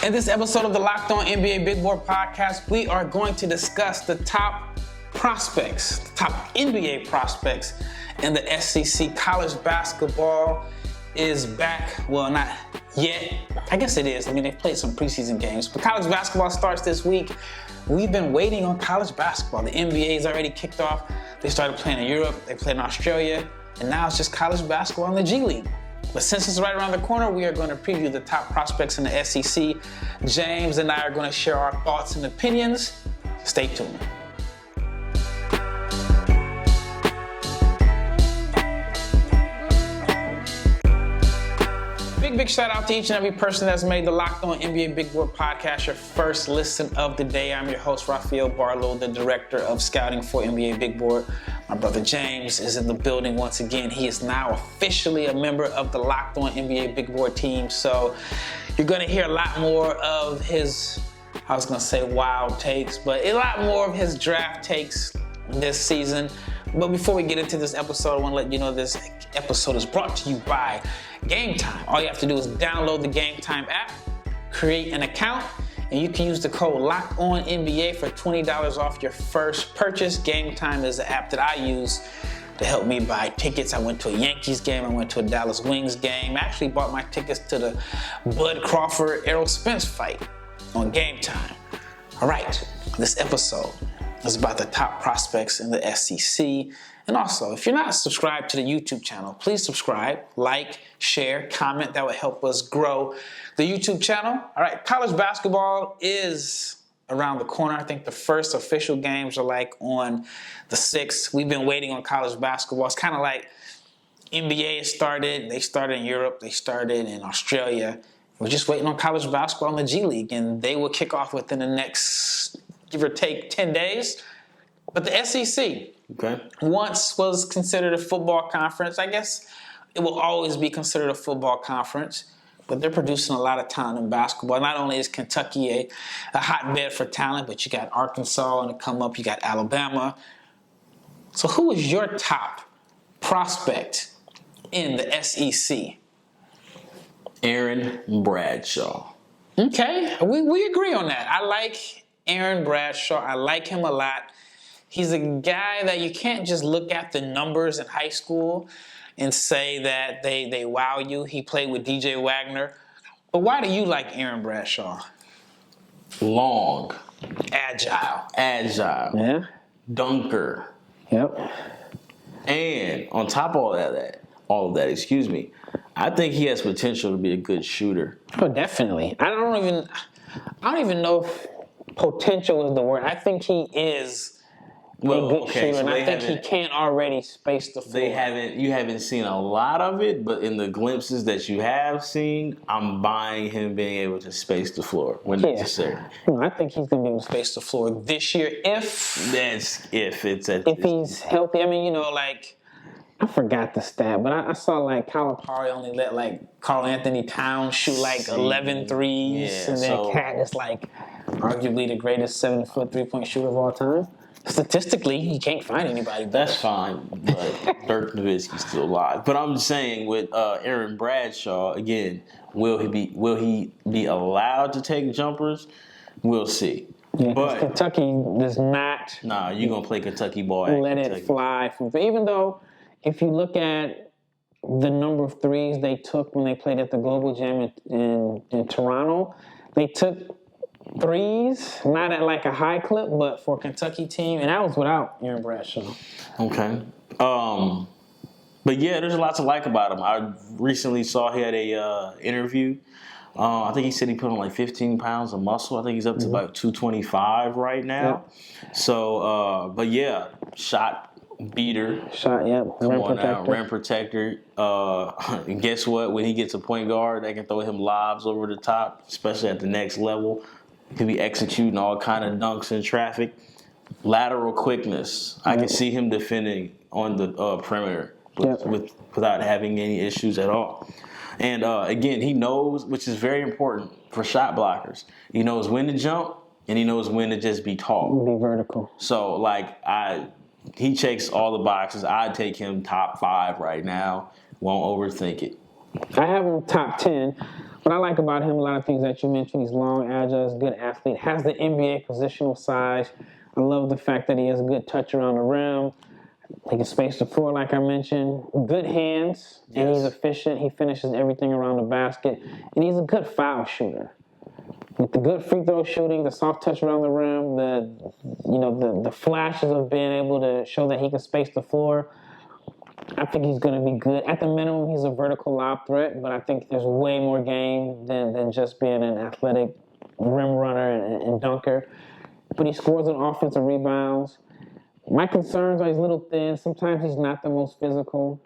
In this episode of the Locked On NBA Big Board Podcast, we are going to discuss the top prospects, the top NBA prospects in the SEC. College basketball is back. Well, not yet. I guess it is. I mean, they've played some preseason games, but college basketball starts this week. We've been waiting on college basketball. The NBA is already kicked off. They started playing in Europe, they played in Australia, and now it's just college basketball in the G League. But since it's right around the corner, we are going to preview the top prospects in the SEC. James and I are going to share our thoughts and opinions. Stay tuned. Big shout out to each and every person that's made the Locked On NBA Big Board Podcast your first listen of the day. I'm your host, Rafael Barlowe, the director of scouting for NBA Big Board. My brother James is in the building once again. He is now officially a member of the Locked On NBA Big Board team. So you're going to hear a lot more of his, I was going to say wild takes, but a lot more of his draft takes this season. But before we get into this episode, I want to let you know this episode is brought to you by Gametime. All you have to do is download the Gametime app, create an account, and you can use the code LOCKEDONNBA for $20 off your first purchase. Gametime is the app that I use to help me buy tickets. I went to a Yankees game, I went to a Dallas Wings game. I actually bought my tickets to the Bud Crawford-Errol Spence fight on Gametime. All right, this episode is about the top prospects in the SEC. And also, if you're not subscribed to the YouTube channel, please subscribe, like, share, comment. That would help us grow the YouTube channel. All right, college basketball is around the corner. I think the first official games are like on the 6th. We've been waiting on college basketball. It's kind of like NBA has started. They started in Europe. They started in Australia. We're just waiting on college basketball in the G League, and they will kick off within the next, give or take, 10 days. But the SEC once was considered a football conference. I guess it will always be considered a football conference, but they're producing a lot of talent in basketball. Not only is Kentucky a hotbed for talent, but you got Arkansas on the come up, you got Alabama. So who is your top prospect in the SEC? Aaron Bradshaw. Okay, we agree on that. I like Aaron Bradshaw. I like him a lot. He's a guy that you can't just look at the numbers in high school and say that they wow you. He played with DJ Wagner. But why do you like Aaron Bradshaw? Long. Agile. Yeah. Dunker. Yep. And on top of all of that, I think he has potential to be a good shooter. Oh, definitely. I don't even know if potential is the word. I think he is a good shooter, and I think he can already space the floor. You haven't seen a lot of it, but in the glimpses that you have seen, I'm buying him being able to space the floor when necessary. I think he's going to be able to space the floor this year if he's healthy. I mean, I forgot the stat, but I saw Calipari only let Karl Anthony Towns shoot 11 threes, and then Cat is arguably the greatest 7-foot three-point shooter of all time. Statistically, you can't find anybody better. That's fine, but Dirk Nowitzki's still alive. But I'm just saying with Aaron Bradshaw, again, will he be allowed to take jumpers? We'll see. Yeah, but Kentucky does not. Nah, you're gonna play Kentucky ball. Let it fly. Even though, if you look at the number of threes they took when they played at the Global Jam in Toronto, they took threes, not at a high clip, but for a Kentucky team, and that was without Aaron Bradshaw. Okay. But yeah, there's a lot to like about him. I recently saw he had a interview. I think he said he put on 15 pounds of muscle. I think he's up to about 225 right now. Yep. So, but yeah, shot beater. Rim protector. And guess what? When he gets a point guard, they can throw him lobs over the top, especially at the next level. He'll be executing all kind of dunks in traffic. Lateral quickness. I can see him defending on the perimeter without having any issues at all. And again, he knows, which is very important for shot blockers. He knows when to jump and he knows when to just be tall. Be vertical. So he checks all the boxes. I'd take him top 5 right now. Won't overthink it. I have him top 10. What I like about him, a lot of things that you mentioned, he's long, agile, he's a good athlete, has the NBA positional size. I love the fact that he has a good touch around the rim. He can space the floor, like I mentioned. Good hands, and he's efficient. He finishes everything around the basket, and he's a good foul shooter. With the good free throw shooting, the soft touch around the rim, the flashes of being able to show that he can space the floor, I think he's going to be good. At the minimum, he's a vertical lob threat, but I think there's way more game than just being an athletic rim runner and dunker. But he scores on offensive rebounds. My concerns are he's a little thin. Sometimes he's not the most physical.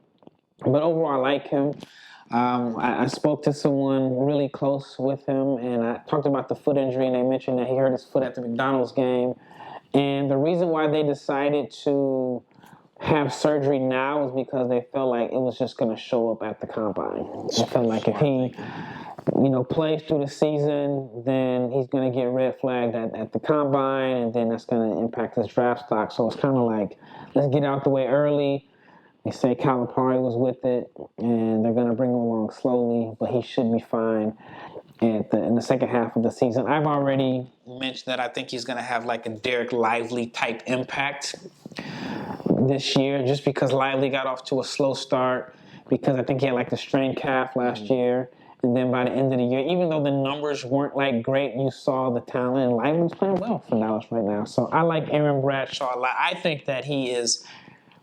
But overall, I like him. I spoke to someone really close with him, and I talked about the foot injury, and they mentioned that he hurt his foot at the McDonald's game. And the reason why they decided to have surgery now is because they felt like it was just going to show up at the combine. They felt like if he, plays through the season, then he's going to get red flagged at the combine, and then that's going to impact his draft stock. So it's kind of like, let's get out the way early. They say Calipari was with it, and they're going to bring him along slowly, but he should be fine in the second half of the season. I've already mentioned that I think he's going to have like a Derek Lively type impact this year, just because Lively got off to a slow start, because I think he had like the strained calf last year. And then by the end of the year, even though the numbers weren't like great, you saw the talent, and Lively's playing well for Dallas right now. So I like Aaron Bradshaw a lot. I think that he is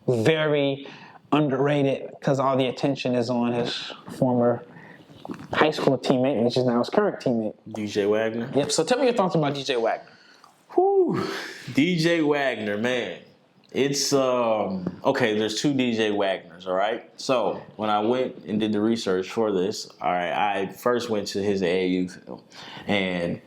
very underrated because all the attention is on his former high school teammate, which is now his current teammate. DJ Wagner. Yep. So tell me your thoughts about DJ Wagner. Whew. DJ Wagner, man. It's, okay, there's two DJ Wagners, all right? So when I went and did the research for this, all right, I first went to his AAU film. And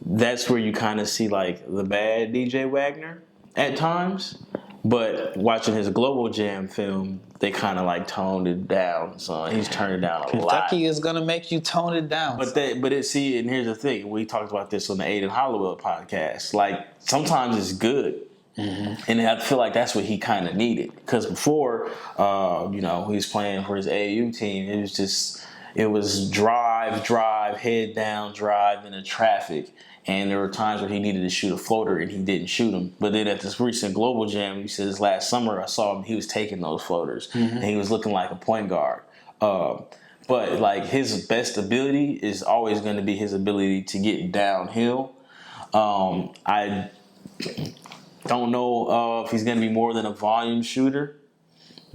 that's where you kind of see, like, the bad DJ Wagner at times. But watching his Global Jam film, they kind of like toned it down. So he's turned it down a lot. Kentucky is gonna make you tone it down. And here's the thing. We talked about this on the Aiden Hollowell podcast. Like, sometimes it's good. Mm-hmm. And I feel like that's what he kind of needed. Because before, he was playing for his AAU team. It was drive, head down, drive into traffic. And there were times where he needed to shoot a floater and he didn't shoot them. But then at this recent Global Jam, he says last summer, I saw him, he was taking those floaters. Mm-hmm. And he was looking like a point guard. But like his best ability is always going to be his ability to get downhill. I don't know if he's going to be more than a volume shooter,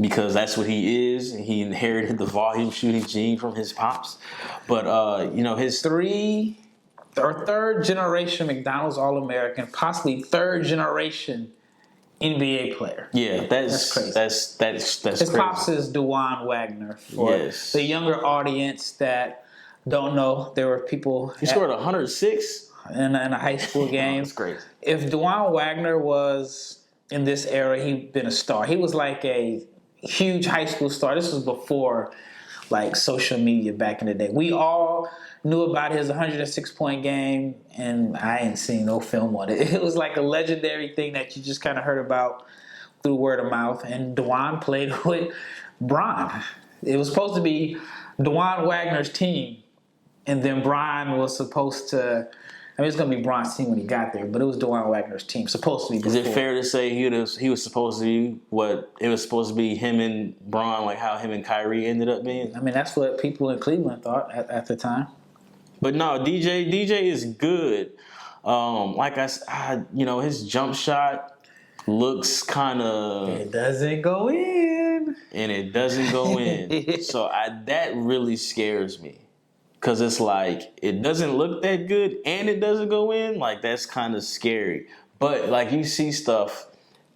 because that's what he is. He inherited the volume shooting gene from his pops. But, his third generation McDonald's All-American, possibly third generation NBA player. Yeah, that's crazy. That's His crazy. Pops is Dewan Wagner. For the younger audience that don't know, there were people. He scored 106 in a high school game. That's crazy. If Dewan Wagner was in this era, he'd been a star. He was like a huge high school star. This was before like social media back in the day. We all knew about his 106-point game, and I ain't seen no film on it. It was like a legendary thing that you just kind of heard about through word of mouth. And Dewan played with Bron. It was supposed to be Dewan Wagner's team, and then Bron was supposed to. I mean, it's going to be Bron's team when he got there, but it was Dewan Wagner's team. Supposed to be before. Is it fair to say he was supposed to be what it was supposed to be, him and Bron, like how him and Kyrie ended up being? I mean, that's what people in Cleveland thought at the time. But no, DJ is good. Like I said, his jump shot looks kind of. It doesn't go in. And it doesn't go in. So that really scares me. Because it's like, it doesn't look that good and it doesn't go in. Like, that's kind of scary. But, like, you see stuff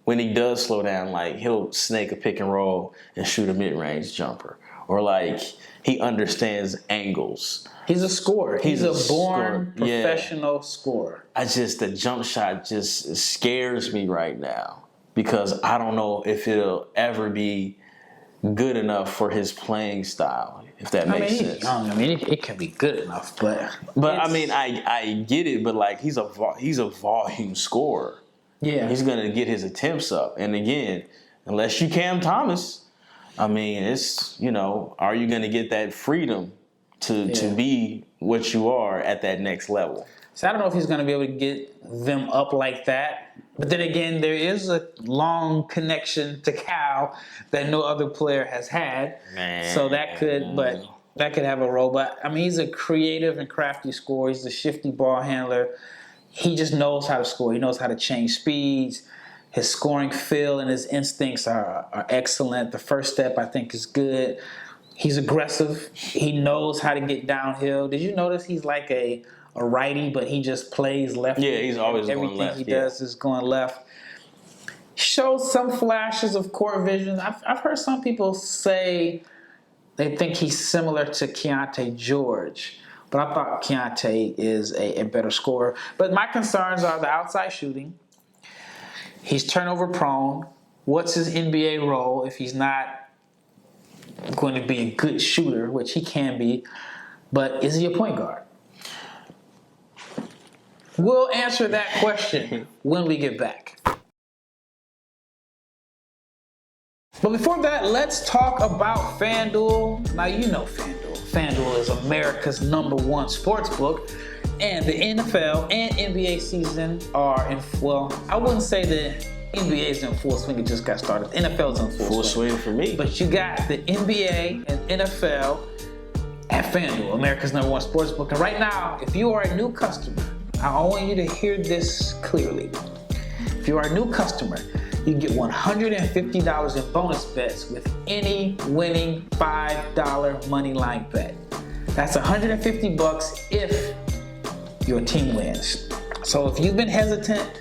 when he does slow down. Like, he'll snake a pick and roll and shoot a mid-range jumper. Or, like, he understands angles. He's a scorer. He's a born professional scorer. The jump shot just scares me right now. Because I don't know if it'll ever be good enough for his playing style. If that makes sense. He's young. I mean, it can be good enough, but I mean, I get it. But like, he's a volume scorer. Yeah, he's gonna get his attempts up. And again, unless you Cam Thomas, I mean, it's are you gonna get that freedom to be what you are at that next level. So I don't know if he's going to be able to get them up like that. But then again, there is a long connection to Cal that no other player has had. Man. So that could have a role. But I mean, he's a creative and crafty scorer. He's a shifty ball handler. He just knows how to score. He knows how to change speeds. His scoring feel and his instincts are excellent. The first step, I think, is good. He's aggressive. He knows how to get downhill. Did you notice he's like a righty, but he just plays left? Yeah, he's always going left. Everything he does is going left. Shows some flashes of court vision. I've heard some people say they think he's similar to Keontae George, but I thought Keontae is a better scorer. But my concerns are the outside shooting. He's turnover prone. What's his NBA role if he's not going to be a good shooter, which he can be, but is he a point guard? We'll answer that question when we get back. But before that, let's talk about FanDuel. Now, you know FanDuel. FanDuel is America's number one sportsbook. And the NFL and NBA season are in, well, I wouldn't say the NBA is in full swing. It just got started. The NFL's in full swing for me. But you got the NBA and NFL at FanDuel, America's number one sportsbook. And right now, if you are a new customer, I want you to hear this clearly. If you are a new customer, you get $150 in bonus bets with any winning $5 money line bet. That's $150 if your team wins. So if you've been hesitant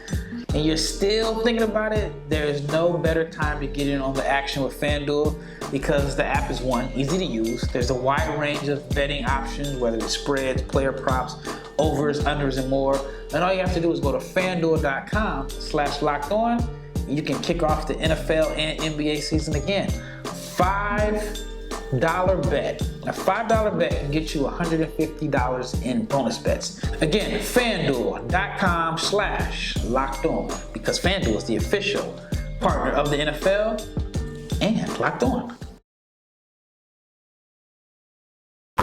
and you're still thinking about it, there is no better time to get in on the action with FanDuel because the app is easy to use. There's a wide range of betting options, whether it's spreads, player props, overs, unders, and more. And all you have to do is go to FanDuel.com/lockedon. You can kick off the NFL and NBA season again. $5 bet. A $5 bet can get you $150 in bonus bets. Again, FanDuel.com/lockedon because FanDuel is the official partner of the NFL and Locked On.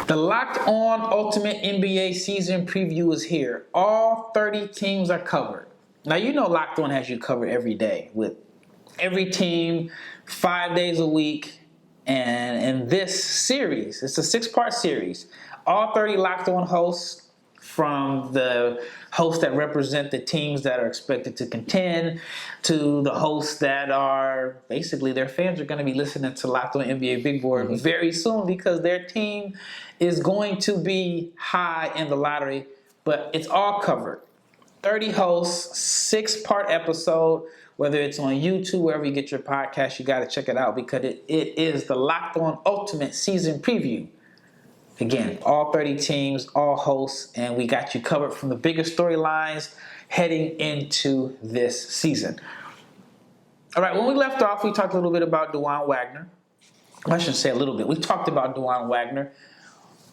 The Locked On Ultimate NBA season preview is here. All 30 teams are covered. Now, you know Locked On has you covered every day with every team, 5 days a week. And in this series, it's a 6-part series. All 30 Locked On hosts, from the hosts that represent the teams that are expected to contend to the hosts that are basically their fans are going to be listening to Locked On NBA Big Board very soon because their team is going to be high in the lottery. But it's all covered. 30 hosts, 6-part episode. Whether it's on YouTube, wherever you get your podcast, you got to check it out because it is the Locked On Ultimate Season Preview. Again, all 30 teams, all hosts, and we got you covered from the biggest storylines heading into this season. All right, when we left off, we talked a little bit about Dajuan Wagner. I shouldn't say a little bit. We talked about Dajuan Wagner.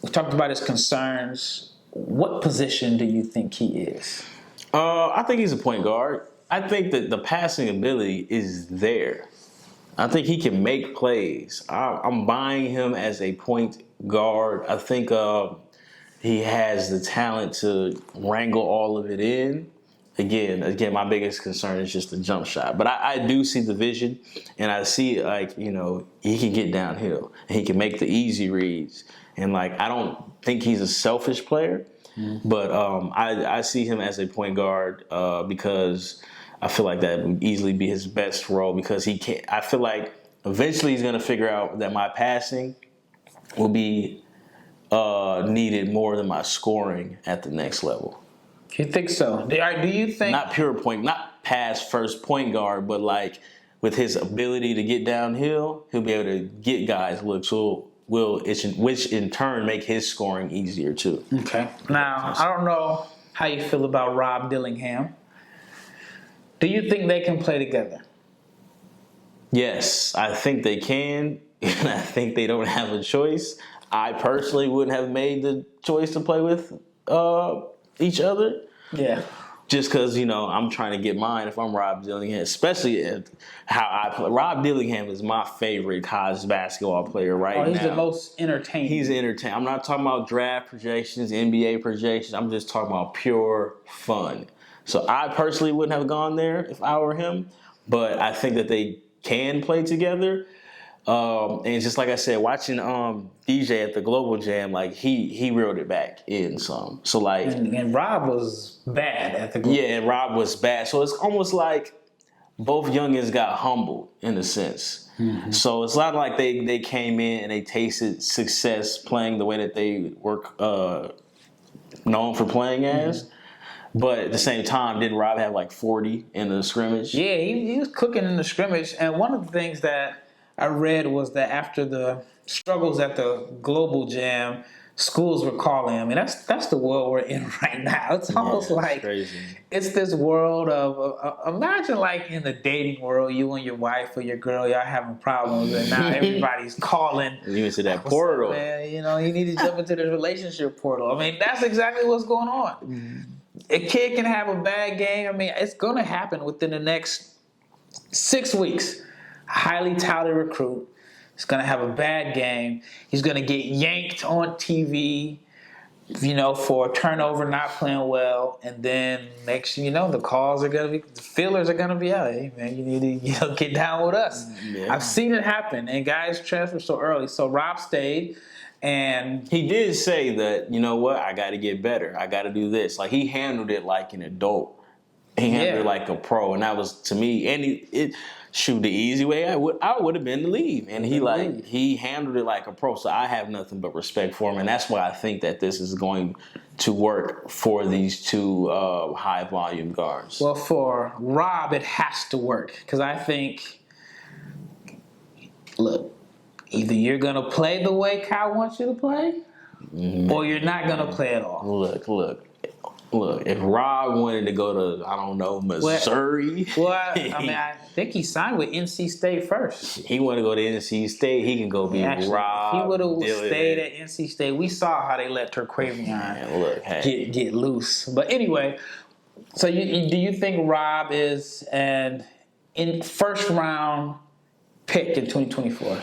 We talked about his concerns. What position do you think he is? I think he's a point guard. I think that the passing ability is there. I think he can make plays. I'm buying him as a point guard. I think he has the talent to wrangle all of it in. Again, my biggest concern is just the jump shot. But I do see the vision, and I see he can get downhill and he can make the easy reads. And I don't think he's a selfish player, but I see him as a point guard because I feel like that would easily be his best role because he can't. I feel like eventually he's going to figure out that my passing will be needed more than my scoring at the next level. You think so? Do you think not pure point, not pass first point guard, but with his ability to get downhill, he'll be able to get guys looks which in turn make his scoring easier too. Okay. Now I don't know how you feel about Rob Dillingham. Do you think they can play together? Yes, I think they can, and I think they don't have a choice. I personally wouldn't have made the choice to play with each other. Yeah. just because, I'm trying to get mine if I'm Rob Dillingham, especially how I play. Rob Dillingham is my favorite college basketball player now. He's the most entertaining. He's entertaining. I'm not talking about draft projections, NBA projections. I'm just talking about pure fun. So I personally wouldn't have gone there if I were him, but I think that they can play together. And it's just like I said, watching DJ at the Global Jam, like he reeled it back in some. So like, and Rob was bad at the Global. Yeah, and Rob was bad. So it's almost like both youngins got humbled in a sense. Mm-hmm. So it's not like they came in and they tasted success playing the way that they were known for playing as. Mm-hmm. But at the same time, didn't Rob have like 40 in the scrimmage? Yeah, he was cooking in the scrimmage. And one of the things that I read was that after the struggles at the Global Jam, schools were calling him. And that's the world we're in right now. It's almost like crazy. It's this world of imagine like in the dating world, you and your wife or your girl, y'all having problems, and now everybody's calling. You into that portal. Man, you need to jump into the relationship portal. I mean, that's exactly what's going on. Mm-hmm. A kid can have a bad game. I mean, it's going to happen within the next 6 weeks. Highly touted recruit. He's going to have a bad game. He's going to get yanked on TV, for a turnover, not playing well. And then next thing you know, the calls are going to be, the feelers are going to be out. Hey, man, you need to get down with us. Yeah. I've seen it happen. And guys transfer so early. So Rob stayed. And he did say that, you know what, I got to get better. I got to do this. Like, he handled it like an adult. He handled it like a pro. And that was, to me, and the easy way I would have been to leave. And he handled it like a pro. So I have nothing but respect for him. And that's why I think that this is going to work for these two high volume guards. Well, for Rob, it has to work. Because I think, look, either you're going to play the way Cal wants you to play, or you're not going to play at all. Look, if Rob wanted to go to, I don't know, Missouri. I think he signed with NC State first. He wanted to go to NC State. He can go be Rob. If he would have stayed at NC State, we saw how they let Turquavion get loose. But anyway, so do you think Rob is an first round pick in 2024?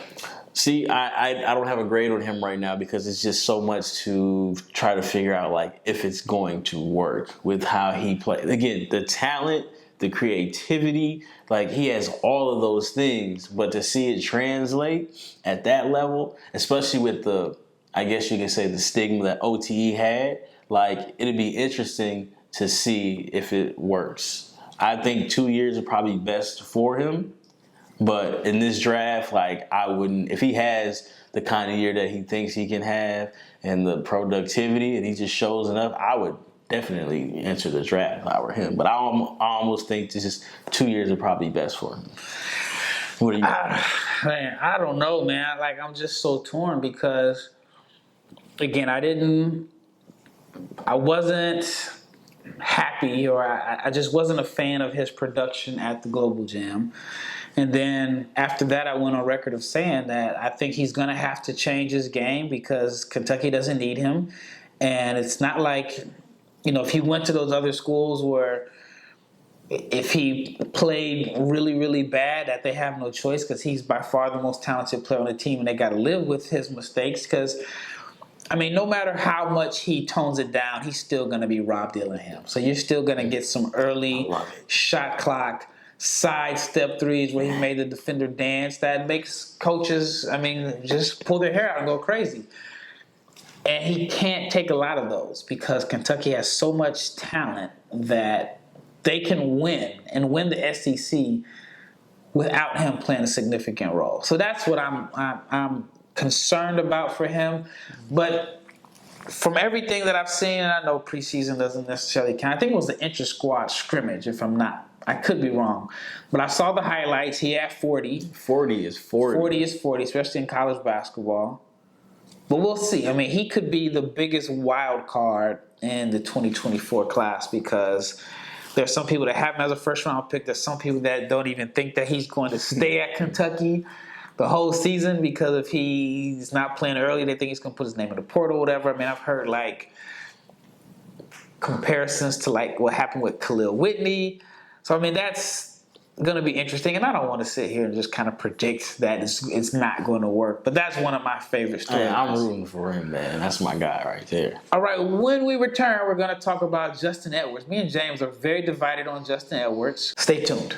See, I don't have a grade on him right now because it's just so much to try to figure out, like, if it's going to work with how he plays. Again, the talent, the creativity, like, he has all of those things. But to see it translate at that level, especially with the, I guess you can say, the stigma that OTE had, like, it'd be interesting to see if it works. I think 2 years are probably best for him. But in this draft, like, I wouldn't, if he has the kind of year that he thinks he can have and the productivity and he just shows enough, I would definitely enter the draft if I were him. But I almost think this is 2 years are probably best for him. What do you Man, I don't know, man. Like, I'm just so torn because, again, I wasn't happy, or I just wasn't a fan of his production at the Global Jam. And then after that, I went on record of saying that I think he's going to have to change his game because Kentucky doesn't need him. And it's not like, if he went to those other schools where if he played really, really bad, that they have no choice because he's by far the most talented player on the team and they got to live with his mistakes because, no matter how much he tones it down, he's still going to be Rob Dillingham. So you're still going to get some early shot clock, sidestep threes where he made the defender dance that makes coaches, just pull their hair out and go crazy. And he can't take a lot of those because Kentucky has so much talent that they can win and win the SEC without him playing a significant role. So that's what I'm concerned about for him. But from everything that I've seen, and I know preseason doesn't necessarily count, I think it was the inter-squad scrimmage, if I'm not. I could be wrong. But I saw the highlights. He had 40. 40 is 40. 40 is 40, especially in college basketball. But we'll see. He could be the biggest wild card in the 2024 class because there's some people that have him as a first-round pick. There's some people that don't even think that he's going to stay at Kentucky the whole season because if he's not playing early, they think he's going to put his name in the portal or whatever. I've heard, comparisons to like what happened with Kel'el Whitney. So I mean that's going to be interesting, and I don't want to sit here and just kind of predict that it's not going to work. But that's one of my favorite stories. I'm rooting for him, man. That's my guy right there. All right, when we return, we're going to talk about Justin Edwards. Me and James are very divided on Justin Edwards. Stay tuned.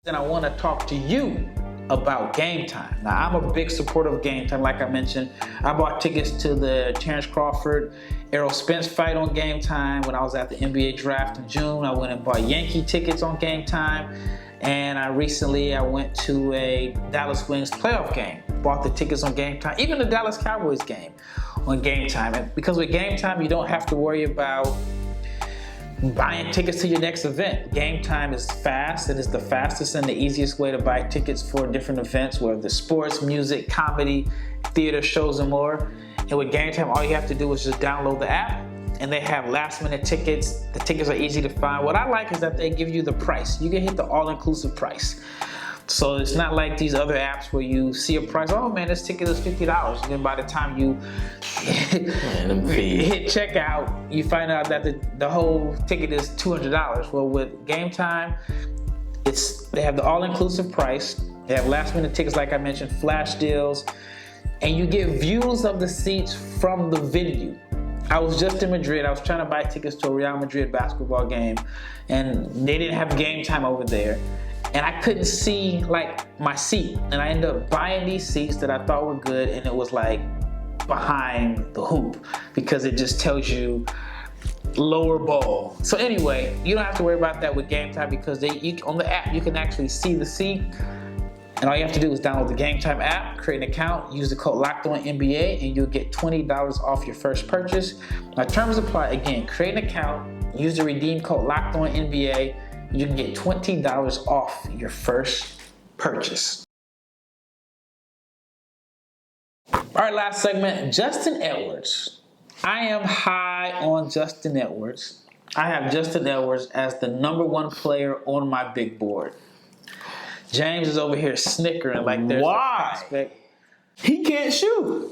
Then I want to talk to you about Gametime. Now, I'm a big supporter of Gametime. Like I mentioned, I bought tickets to the Terrence Crawford, Errol Spence fight on Gametime. When I was at the NBA Draft in June, I went and bought Yankee tickets on Gametime. And I went to a Dallas Wings playoff game. Bought the tickets on Gametime. Even the Dallas Cowboys game on Gametime. And because with Gametime, you don't have to worry about buying tickets to your next event. Gametime is fast. It is the fastest and the easiest way to buy tickets for different events, whether it's sports, music, comedy, theater shows, and more. And with Gametime, all you have to do is just download the app, and they have last-minute tickets. The tickets are easy to find. What I like is that they give you the price. You can hit the all-inclusive price. So it's not like these other apps where you see a price, oh man, this ticket is $50. And then by the time you hit checkout, you find out that the whole ticket is $200. Well, with Gametime, they have the all-inclusive price. They have last-minute tickets, like I mentioned, flash deals, and you get views of the seats from the venue. I was just in Madrid. I was trying to buy tickets to a Real Madrid basketball game, and they didn't have Gametime over there. And I couldn't see like my seat. And I ended up buying these seats that I thought were good, and it was like behind the hoop because it just tells you lower ball. So anyway, you don't have to worry about that with Gametime because on the app you can actually see the seat. And all you have to do is download the Gametime app, create an account, use the code LOCKEDONNBA, and you'll get $20 off your first purchase. Now terms apply. Again, create an account, use the redeem code LOCKEDONNBA. You can get $20 off your first purchase. All right, last segment, Justin Edwards. I am high on Justin Edwards. I have Justin Edwards as the #1 player on my big board. James is over here snickering like there's Why? a prospect. He can't shoot.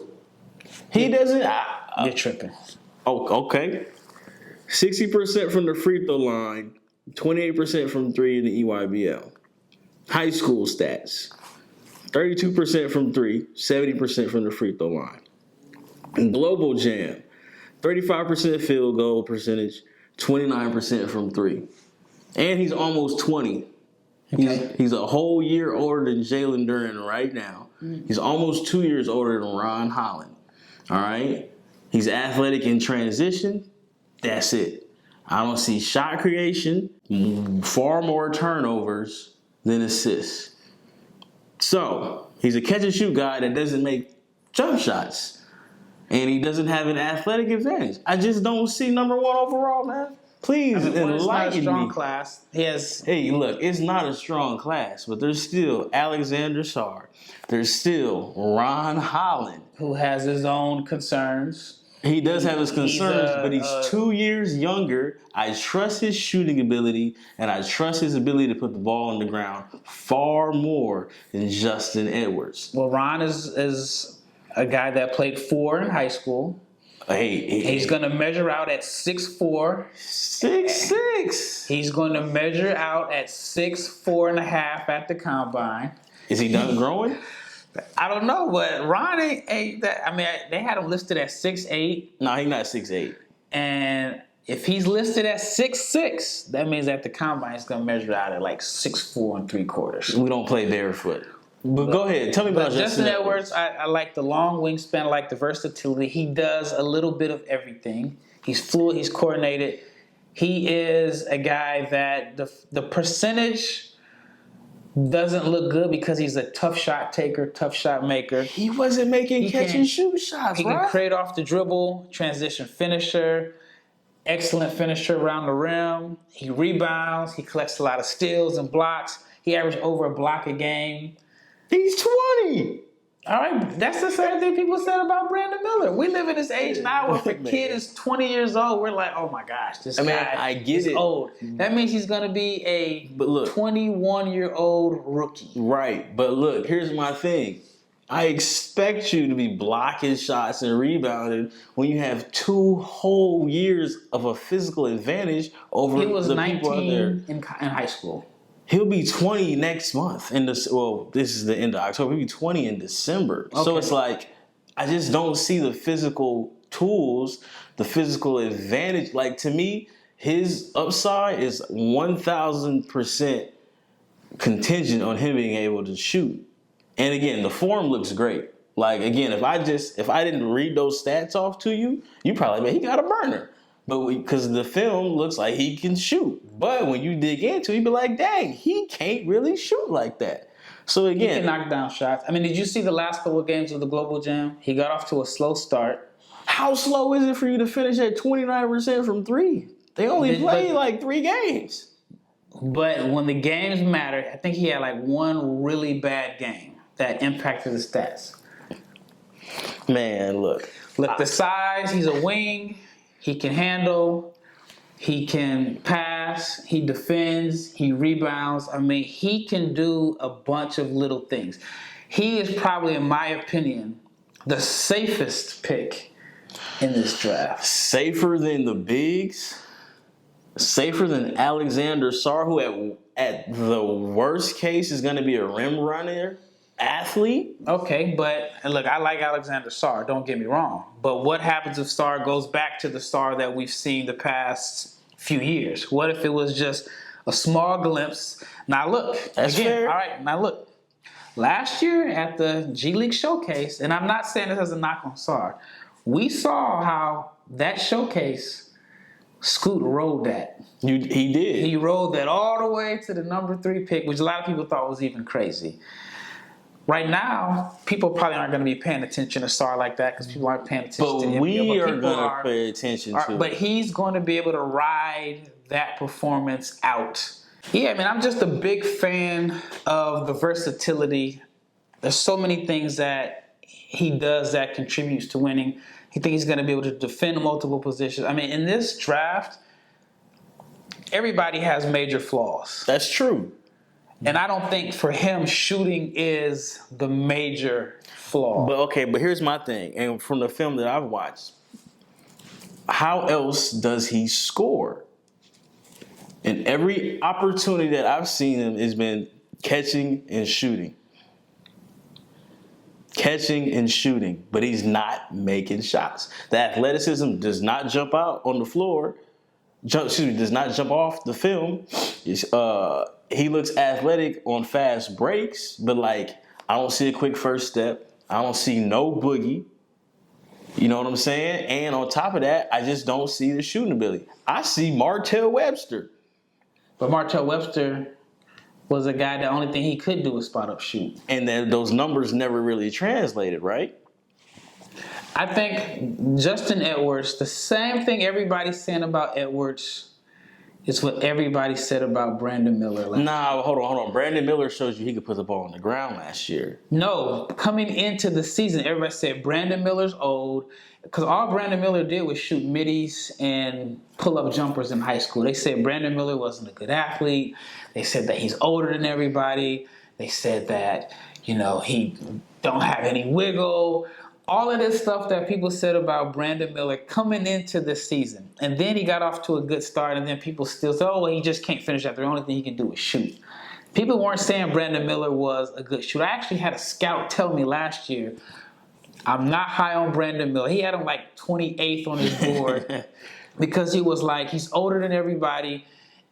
He doesn't. You're tripping. Oh, okay. 60% from the free throw line. 28% from three in the EYBL. High school stats. 32% from three, 70% from the free throw line. In Global Jam, 35% field goal percentage, 29% from three. And he's almost 20. Okay. He's a whole year older than Jalen Duren right now. He's almost 2 years older than Ron Holland. All right? He's athletic in transition. That's it. I don't see shot creation, far more turnovers than assists. So, he's a catch-and-shoot guy that doesn't make jump shots. And he doesn't have an athletic advantage. I just don't see #1 overall, man. Please enlighten It's not a strong me. class. Hey, look, it's not a strong class, but there's still Alexander Sarr. There's still Ron Holland. Who has his own concerns. He does have his concerns, but he's 2 years younger. I trust his shooting ability, and I trust his ability to put the ball on the ground far more than Justin Edwards. Well, Ron is a guy that played 4 in high school. He's going to measure out at 6'4". 6'6". He's going to measure out at 6'4.5" at the combine. Is he done growing? I don't know, but Ron ain't that. I mean, they had him listed at 6'8". No, he's not 6'8". And if he's listed at 6'6", that means at the combine he's going to measure out at like 6'4 3/4". We don't play barefoot. But go ahead. Tell me about Justin Edwards. I like the long wingspan. I like the versatility. He does a little bit of everything. He's fluid. He's coordinated. He is a guy that the percentage doesn't look good because he's a tough shot taker, tough shot maker. He wasn't making catch-and-shoot shots, He can create off the dribble, transition finisher, excellent finisher around the rim. He rebounds. He collects a lot of steals and blocks. He averaged over a block a game. He's 20. All right, that's the same thing people said about Brandon Miller. We live in this age now where if a kid is 20 years old, we're like, oh my gosh, this guy is old. That means he's going to be a 21-year-old rookie. Right, but look, here's my thing. I expect you to be blocking shots and rebounding when you have 2 whole years of a physical advantage over He was the people out there. 19 in high school. He'll be 20 next month. This is the end of October. He'll be 20 in December. Okay. So it's like, I just don't see the physical tools, the physical advantage. Like, to me, his upside is 1,000% contingent on him being able to shoot. And again, the form looks great. Like, again, if I didn't read those stats off to you, you probably, man, he got a burner. But because the film looks like he can shoot. But when you dig into it, you be like, dang, he can't really shoot like that. So again, he can knock down shots. I mean, did you see the last couple of games of the Global Jam? He got off to a slow start. How slow is it for you to finish at 29% from 3? They only played like 3 games. But when the games matter, I think he had like one really bad game that impacted the stats. Man, look, the size, he's a wing. He can handle, he can pass, he defends, he rebounds. I mean, he can do a bunch of little things. He is probably, in my opinion, the safest pick in this draft. Safer than the bigs? Safer than Alexander Sarr, who at the worst case is going to be a rim runner? Athlete? Okay, but look, I like Alexander Sarr, don't get me wrong. But what happens if Sarr goes back to the Sarr that we've seen the past few years? What if it was just a small glimpse? Now look, that's again, fair. All right, now look. Last year at the G League Showcase, and I'm not saying this as a knock on Sarr, we saw how that showcase, Scoot rode that. He did. He rode that all the way to the number 3 pick, which a lot of people thought was even crazy. Right now, people probably aren't going to be paying attention to Sarr like that because people aren't paying attention to him. We are going to pay attention to it. But he's going to be able to ride that performance out. Yeah, I mean, I'm just a big fan of the versatility. There's so many things that he does that contributes to winning. I think he's going to be able to defend multiple positions. I mean, in this draft, everybody has major flaws. That's true. And I don't think for him shooting is the major flaw. But here's my thing. And from the film that I've watched, how else does he score? And every opportunity that I've seen him has been catching and shooting. Catching and shooting. But he's not making shots. The athleticism does not jump out on the floor. Does not jump off the film. He looks athletic on fast breaks, but like, I don't see a quick first step. I don't see no boogie. You know what I'm saying? And on top of that, I just don't see the shooting ability. I see Martell Webster. But Martell Webster was a guy, the only thing he could do was spot up shoot. And then those numbers never really translated, right? I think Justin Edwards, the same thing everybody's saying about Edwards is what everybody said about Brandon Miller. Hold on. Brandon Miller shows you he could put the ball on the ground last year. No, coming into the season, everybody said Brandon Miller's old because all Brandon Miller did was shoot middies and pull-up jumpers in high school. They said Brandon Miller wasn't a good athlete. They said that he's older than everybody. They said that, he don't have any wiggle. All of this stuff that people said about Brandon Miller coming into this season. And then he got off to a good start, and then people still say, he just can't finish that. The only thing he can do is shoot. People weren't saying Brandon Miller was a good shooter. I actually had a scout tell me last year, I'm not high on Brandon Miller. He had him like 28th on his board because he was like, he's older than everybody,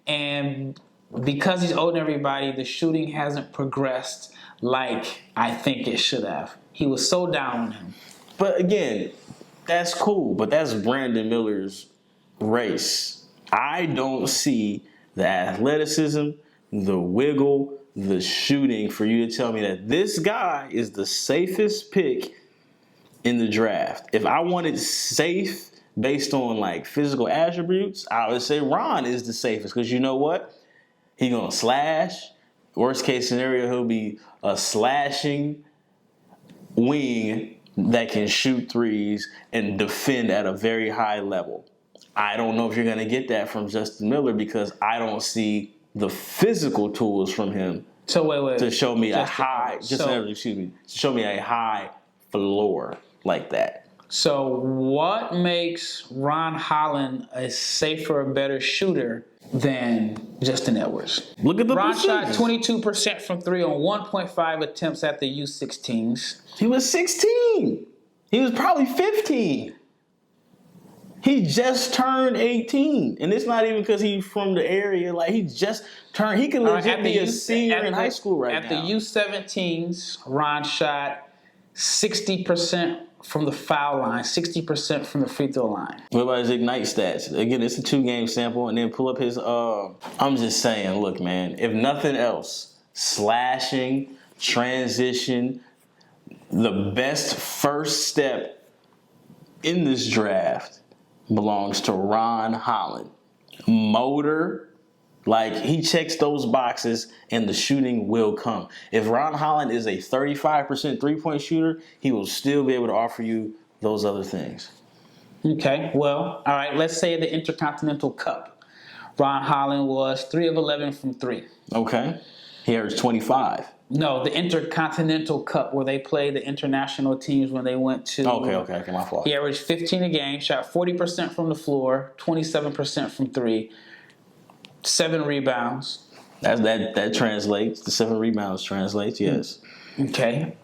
and because he's older than everybody, the shooting hasn't progressed like I think it should have. He was so down on him. But again, that's cool, but that's Brandon Miller's race. I don't see the athleticism, the wiggle, the shooting for you to tell me that this guy is the safest pick in the draft. If I wanted safe based on like physical attributes, I would say Ron is the safest because you know what? He's going to slash. Worst case scenario, he'll be a slashing wing that can shoot threes and defend at a very high level. I don't know if you're going to get that from Justin Miller because I don't see the physical tools from him So wait. To show me a high, to show me a high floor like that. So what makes Ron Holland a safer, better shooter than Justin Edwards? Look at the Ron shot percentages. 22% from three on 1.5 attempts at the U16s. He was 16. He was probably 15. He just turned 18. And it's not even because he's from the area. Like, he just turned. He can legit be a senior in high school right now. At the U17s, Ron shot 60% from the foul line, 60% from the free throw line. What about his Ignite stats? Again, it's a 2-game sample. And then pull up his, I'm just saying, look, man, if nothing else, slashing, transition, the best first step in this draft belongs to Ron Holland. Motor, like, he checks those boxes and the shooting will come. If Ron Holland is a 35% three-point shooter, he will still be able to offer you those other things. Okay, well, all right, let's say the Intercontinental Cup. Ron Holland was 3 of 11 from 3. Okay. He averaged 25. No, the Intercontinental Cup, where they play the international teams when they went to... Okay, my fault. He averaged 15 a game, shot 40% from the floor, 27% from 3, 7 rebounds. That translates. The 7 rebounds translates, yes. Okay.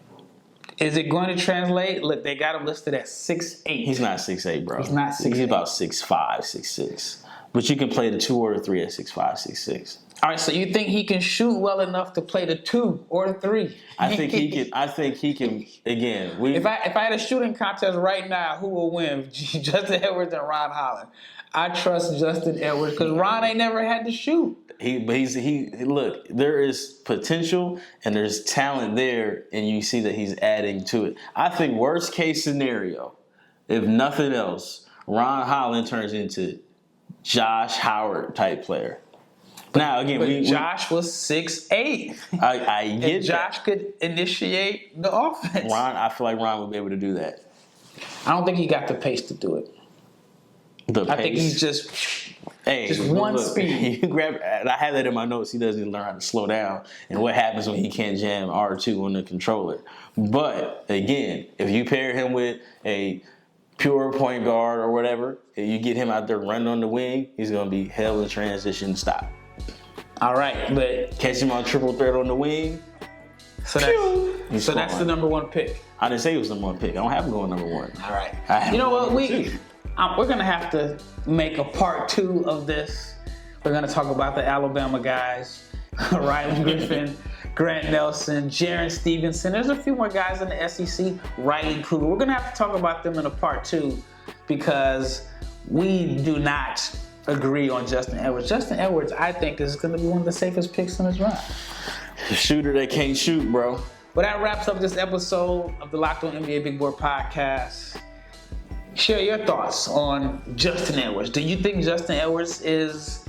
Is it going to translate? Look, they got him listed at 6'8". He's not 6'8", bro. He's not 6'8". He's about 6'5", 6'6". But you can play the 2 or the 3 at 6'5", 6'6". All right, so you think he can shoot well enough to play the 2 or the 3? I think he can. Again, If I had a shooting contest right now, who will win? Justin Edwards and Ron Holland. I trust Justin Edwards because Ron ain't never had to shoot. Look, there is potential and there's talent there, and you see that he's adding to it. I think worst case scenario, if nothing else, Ron Holland turns into Josh Howard type player. Now again, Josh was 6'8". I get and Josh could initiate the offense. I feel like Ron would be able to do that. I don't think he got the pace to do it. I think he's just one speed. You grab, and I have that in my notes. He doesn't learn how to slow down, and what happens when he can't jam R2 on the controller. But again, if you pair him with a pure point guard or whatever, and you get him out there running on the wing, he's going to be hell in transition stop. All right, but catch him on triple threat on the wing. So that's the number 1 pick. I didn't say it was the number 1 pick. I don't have him going number 1. All right. You know what? We're going to have to make a part 2 of this. We're going to talk about the Alabama guys, Rylan Griffin, Grant Nelson, Jaron Stevenson. There's a few more guys in the SEC, Riley Kruger. We're going to have to talk about them in a part 2 because we do not agree on Justin Edwards. Justin Edwards, I think, is going to be one of the safest picks in this round. The shooter that can't shoot, bro. But that wraps up this episode of the Locked On NBA Big Board podcast. Share your thoughts on Justin Edwards. Do you think Justin Edwards is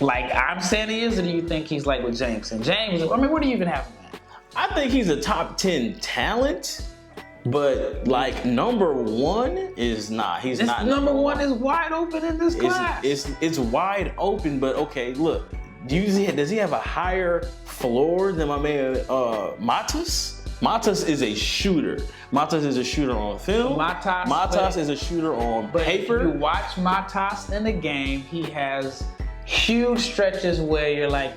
like I'm saying he is, or do you think he's like with James? And James, I mean, what do you even have him at? I think he's a top 10 talent, but like number 1 is not. He's not. Number 1 is wide open in this class. It's wide open, but okay, look. Does he have a higher floor than my man Matas? Matas is a shooter. Matas is a shooter on film. Matas is a shooter on paper. If you watch Matas in the game, he has huge stretches where you're like,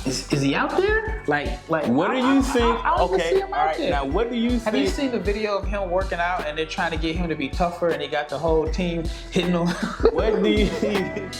is he out there? Like. What do you think? I don't see him out there. Now what do you think? Have you seen the video of him working out and they're trying to get him to be tougher and he got the whole team hitting him? What do you?